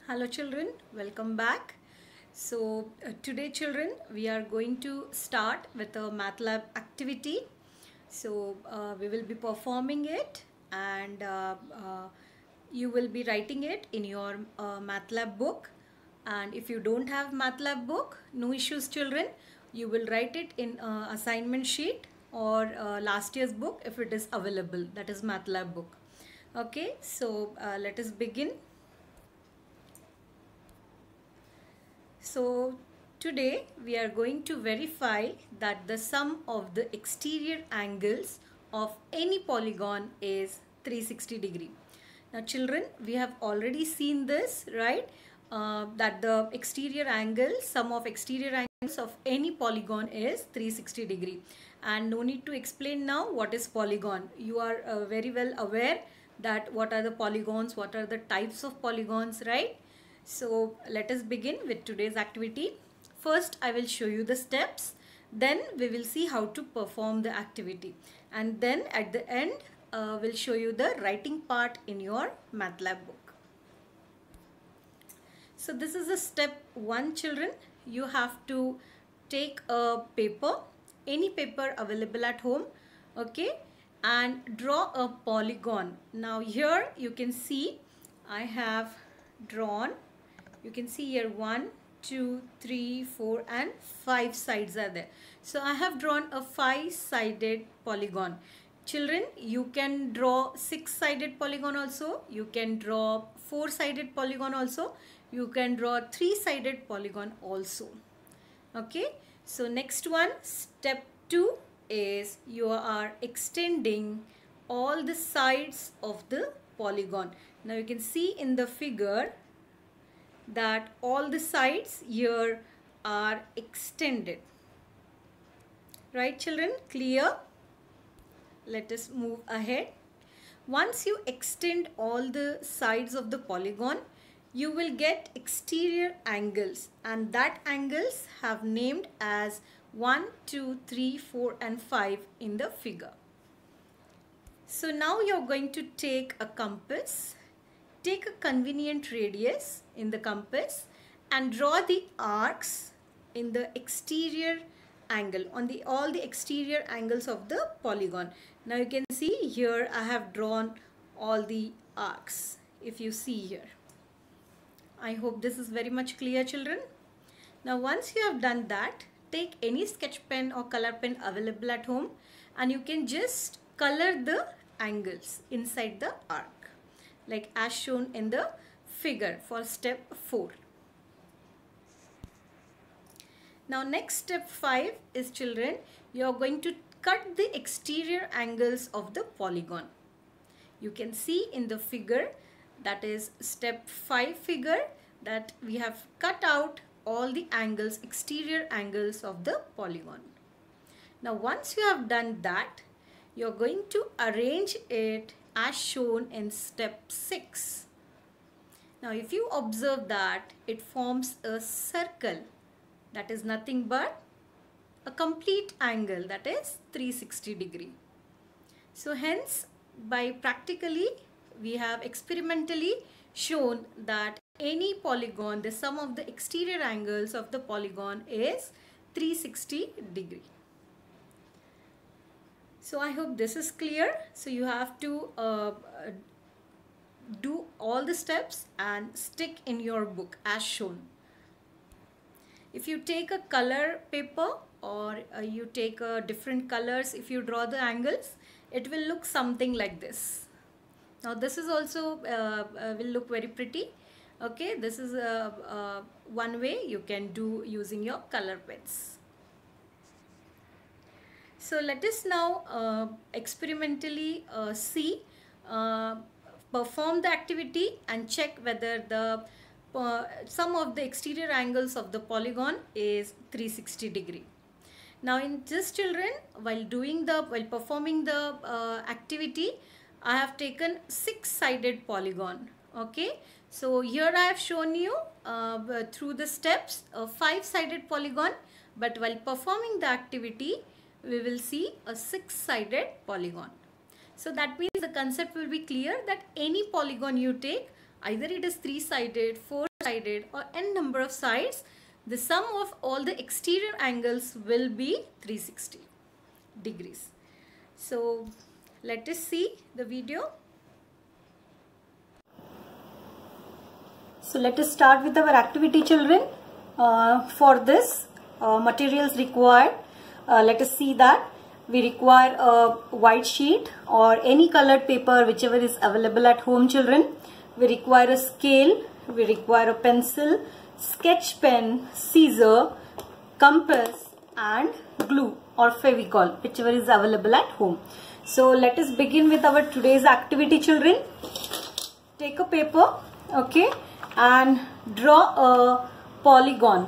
Hello children, welcome back. Today children, we are going to start with a MATLAB activity. We will be performing it and you will be writing it in your MATLAB book. And if you don't have MATLAB book, no issues children. You will write it in assignment sheet or last year's book if it is available, that is MATLAB book. Okay, let us begin. So today we are going to verify that the sum of the exterior angles of any polygon is 360 degree. Now children, we have already seen this, right? That the exterior angle, sum of exterior angles of any polygon is 360 degree. And no need to explain now what is polygon. You are very well aware that what are the polygons, what are the types of polygons, right? So let us begin with today's activity. First, I will show you the steps. Then we will see how to perform the activity. And then at the end, we'll show you the writing part in your MATLAB book. So this is the step 1 children. You have to take a paper, any paper available at home, okay, and draw a polygon. Now here you can see I have drawn. You can see here 1, 2, 3, 4 and 5 sides are there. So I have drawn a 5-sided polygon. Children, you can draw 6-sided polygon also. You can draw 4-sided polygon also. You can draw 3-sided polygon also. Okay. So next one, step 2 is you are extending all the sides of the polygon. Now you can see in the figure that all the sides here are extended. Right children, clear? Let us move ahead. Once you extend all the sides of the polygon, you will get exterior angles, and that angles have named as 1, 2, 3, 4 and 5 in the figure. So now you are going to take a compass. Take a convenient radius in the compass and draw the arcs in the exterior angle on all the exterior angles of the polygon. Now you can see here I have drawn all the arcs, if you see here. I hope this is very much clear children. Now once you have done that, take any sketch pen or color pen available at home and you can just color the angles inside the arc, like as shown in the figure for step 4. Now next step 5 is children, you are going to cut the exterior angles of the polygon. You can see in the figure, that is step 5 figure, that we have cut out all the angles, exterior angles of the polygon. Now once you have done that, you are going to arrange it as shown in step 6. Now if you observe that it forms a circle, that is nothing but a complete angle, that is 360 degree. So hence by practically we have experimentally shown that any polygon, the sum of the exterior angles of the polygon is 360 degree. So I hope this is clear. So you have to do all the steps and stick in your book as shown. If you take a color paper or you take different colors, if you draw the angles, it will look something like this. Now this is also will look very pretty. Okay, this is one way you can do using your color pens. So let us now experimentally see, perform the activity and check whether the sum of the exterior angles of the polygon is 360 degree. Now in this children, while performing the activity, I have taken 6-sided polygon. Okay, so here I have shown you through the steps a 5-sided polygon, but while performing the activity, we will see a 6-sided polygon. So that means the concept will be clear that any polygon you take, either it is 3-sided, 4-sided, or n number of sides, the sum of all the exterior angles will be 360 degrees. So let us see the video. So let us start with our activity, children. For this materials required, let us see that we require a white sheet or any colored paper whichever is available at home, children. We require a scale, we require a pencil, sketch pen, scissor, compass and glue or Fevicol, whichever is available at home. So let us begin with our today's activity, children. Take a paper, okay, and draw a polygon.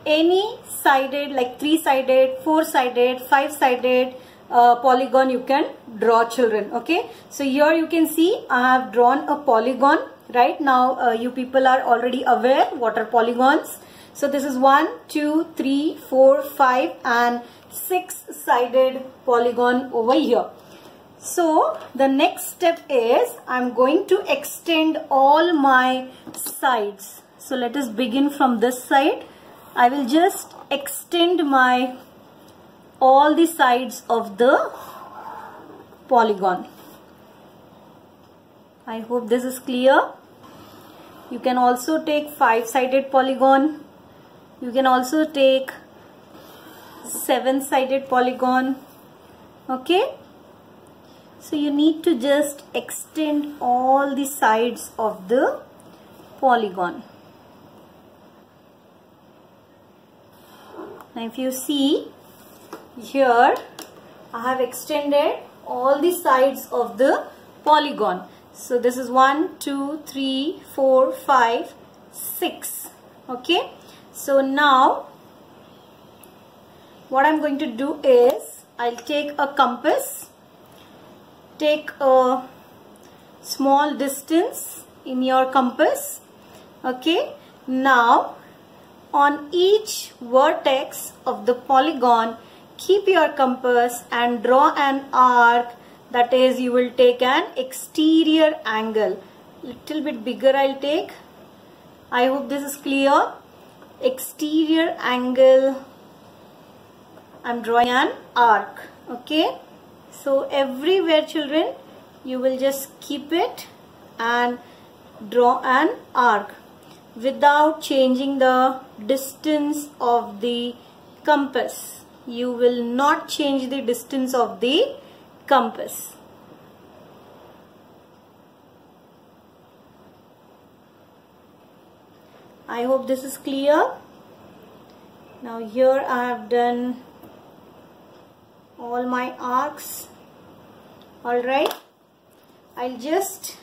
Any sided, like 3-sided, 4-sided, 5-sided polygon you can draw, children. Okay, so here you can see I have drawn a polygon. Right now you people are already aware what are polygons. So this is 1, 2, 3, 4, 5 and 6-sided polygon over here. So the next step is I'm going to extend all my sides. So let us begin from this side. I will just extend all the sides of the polygon. I hope this is clear. You can also take 5-sided polygon. You can also take 7-sided polygon. Okay. So you need to just extend all the sides of the polygon. Now if you see here, I have extended all the sides of the polygon. So this is 1, 2, 3, 4, 5, 6. Okay. So now what I'm going to do is I'll take a compass, take a small distance in your compass. Okay. Now on each vertex of the polygon, keep your compass and draw an arc. That is, you will take an exterior angle. Little bit bigger I'll take. I hope this is clear. Exterior angle. I'm drawing an arc. Okay. So everywhere, children, you will just keep it and draw an arc without changing the distance of the compass. You will not change the distance of the compass. I hope this is clear. Now here I have done all my arcs. Alright, I'll just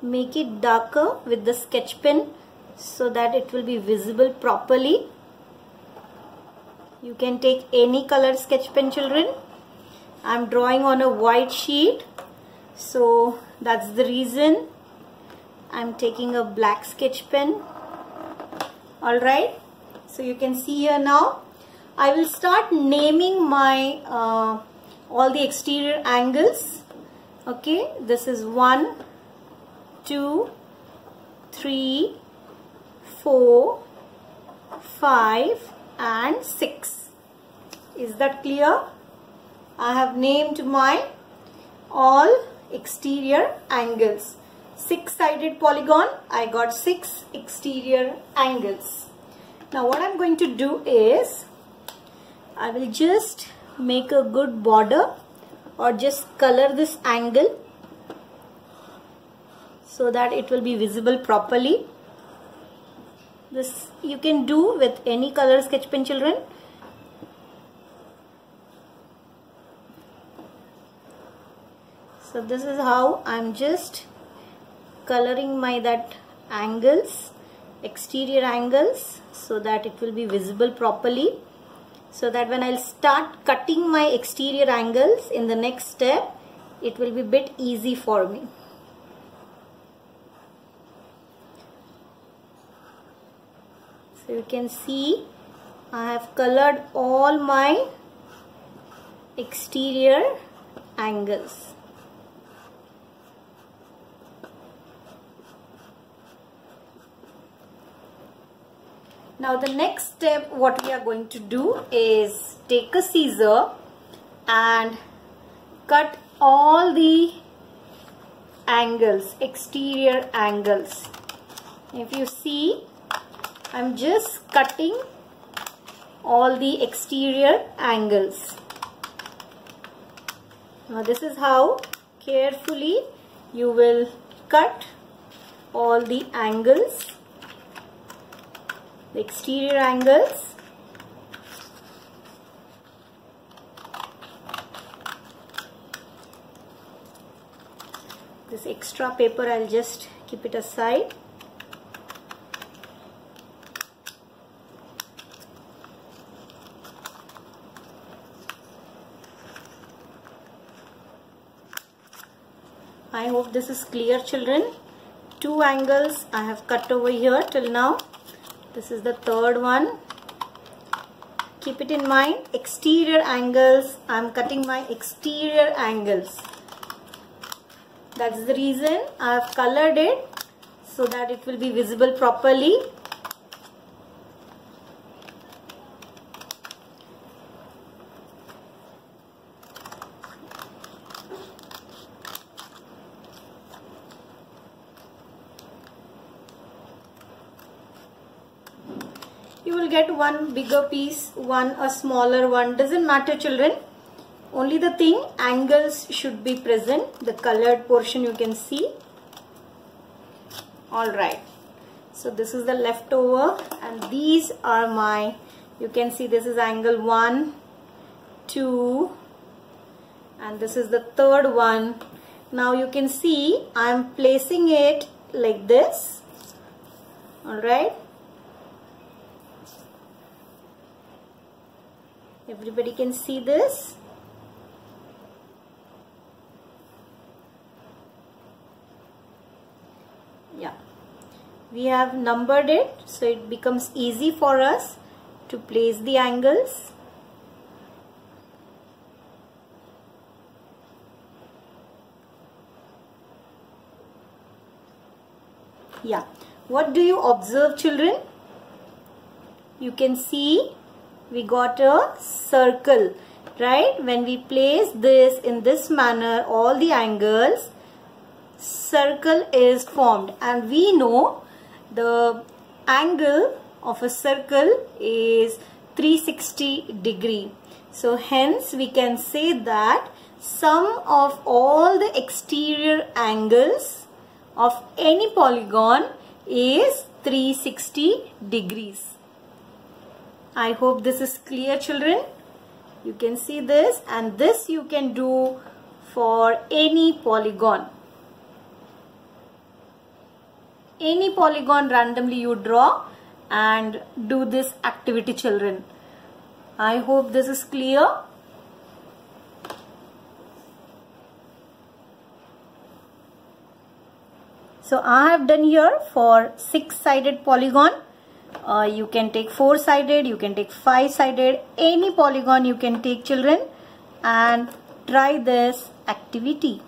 make it darker with the sketch pen so that it will be visible properly. You can take any color sketch pen, children. I'm drawing on a white sheet, so that's the reason I'm taking a black sketch pen. Alright, so you can see here now I will start naming my all the exterior angles. Okay, this is 1, 2, 3, 4, 5 and 6. Is that clear? I have named my all exterior angles. 6-sided polygon, I got 6 exterior angles. Now what I'm going to do is I will just make a good border or just color this angle so that it will be visible properly. This you can do with any color sketch pen, children. So this is how I'm just coloring my angles, exterior angles, so that it will be visible properly, so that when I'll start cutting my exterior angles in the next step, it will be a bit easy for me. So you can see I have colored all my exterior angles. Now the next step, what we are going to do is take a scissor and cut all the angles, exterior angles. If you see, I'm just cutting all the exterior angles. Now this is how carefully you will cut all the angles, the exterior angles. This extra paper, I'll just keep it aside. I hope this is clear, children. 2 angles I have cut over here till now. This is the third one. Keep it in mind, exterior angles, I am cutting my exterior angles. That's the reason I have colored it, so that it will be visible properly. You will get one bigger piece, one a smaller one, doesn't matter, children. Only the thing, angles should be present. The colored portion you can see. Alright, so this is the leftover, and these are my, you can see this is angle 1, 2, and this is the third one. Now you can see I am placing it like this. Alright. Everybody can see this. Yeah, we have numbered it, so it becomes easy for us to place the angles. Yeah, what do you observe, children? You can see we got a circle, right? When we place this in this manner, all the angles, circle is formed, and we know the angle of a circle is 360 degree. So hence we can say that sum of all the exterior angles of any polygon is 360 degrees. I hope this is clear, children. You can see this, and this you can do for any polygon. Any polygon randomly you draw and do this activity, children. I hope this is clear. So I have done here for 6-sided polygon. You can take 4-sided, you can take 5-sided, any polygon you can take, children, and try this activity.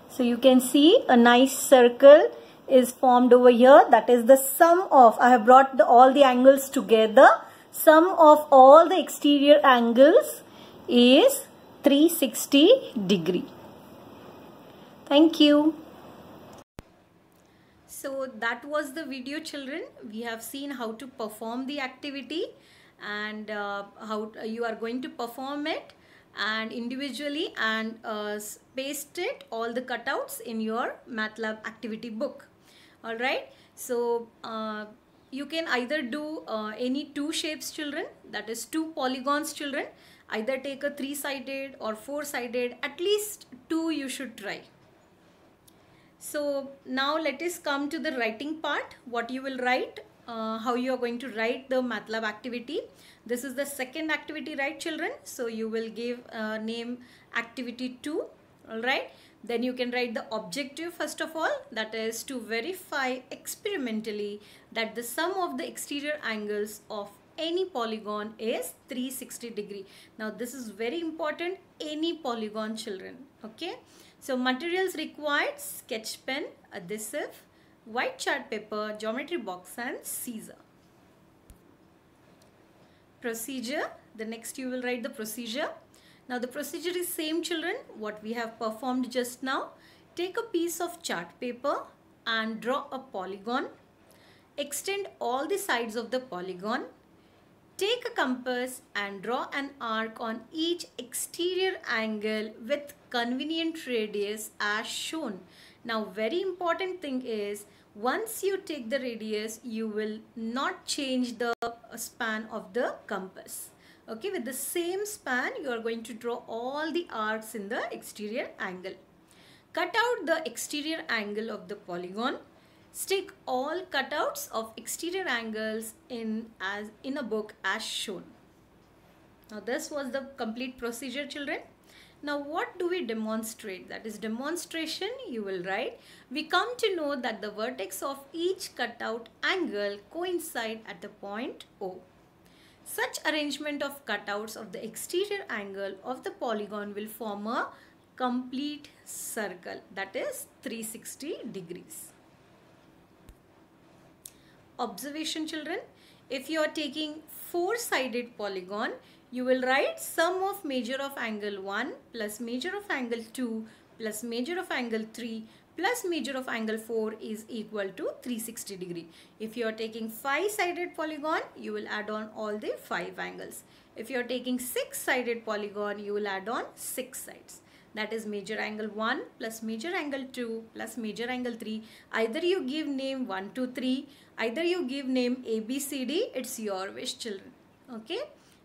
So you can see a nice circle is formed over here. That is the sum of, I have brought all the angles together. Sum of all the exterior angles is 360 degree. Thank you. So that was the video, children. We have seen how to perform the activity and how you are going to perform it and individually, and paste it all the cutouts in your MATLAB activity book. Alright, so you can either do any 2 shapes, children, that is 2 polygons, children. Either take a 3-sided or 4-sided, at least 2 you should try. So now let us come to the writing part. What you will write, how you are going to write the MATLAB activity. This is the second activity, right, children? So you will give name activity 2. Alright, then you can write the objective first of all, that is to verify experimentally that the sum of the exterior angles of any polygon is 360 degree. Now this is very important, any polygon, children. Okay, so materials required: sketch pen, adhesive, white chart paper, geometry box and scissor. Procedure. The next you will write the procedure. Now the procedure is same children what we have performed just now. Take a piece of chart paper and draw a polygon. Extend all the sides of the polygon. Take a compass and draw an arc on each exterior angle with convenient radius as shown. Now very important thing is, once you take the radius, you will not change the span of the compass. Okay, with the same span, you are going to draw all the arcs in the exterior angle. Cut out the exterior angle of the polygon. Stick all cutouts of exterior angles in a book as shown. Now this was the complete procedure children. Now what do we demonstrate? That is demonstration you will write. We come to know that the vertex of each cutout angle coincide at the point O. Such arrangement of cutouts of the exterior angle of the polygon will form a complete circle, that is 360 degrees. Observation children, if you are taking four-sided polygon, you will write sum of measure of angle 1 plus measure of angle 2 plus measure of angle 3 plus measure of angle 4 is equal to 360 degree. If you are taking five-sided polygon, you will add on all the 5 angles. If you are taking six-sided polygon, you will add on 6 sides. That is measure angle 1 plus measure angle 2 plus measure angle 3. Either you give name 1, 2, 3. Either you give name A, B, C, D. It's your wish children. Okay.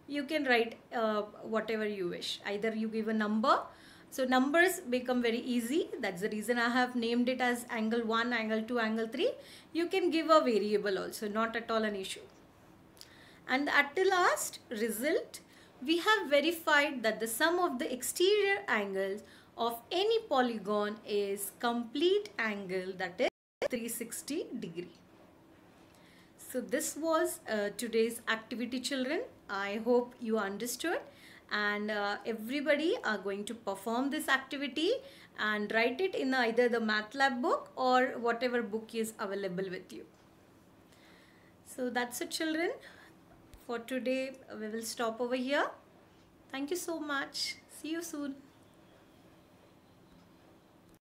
You can write whatever you wish. Either you give a number. So numbers become very easy. That's the reason I have named it as angle 1, angle 2, angle 3. You can give a variable also. Not at all an issue. And at the last result, we have verified that the sum of the exterior angles of any polygon is complete angle, that is 360 degree. So this was today's activity children. I hope you understood, and everybody are going to perform this activity and write it in either the MATLAB book or whatever book is available with you. So that's it children. For today, we will stop over here. Thank you so much. See you soon.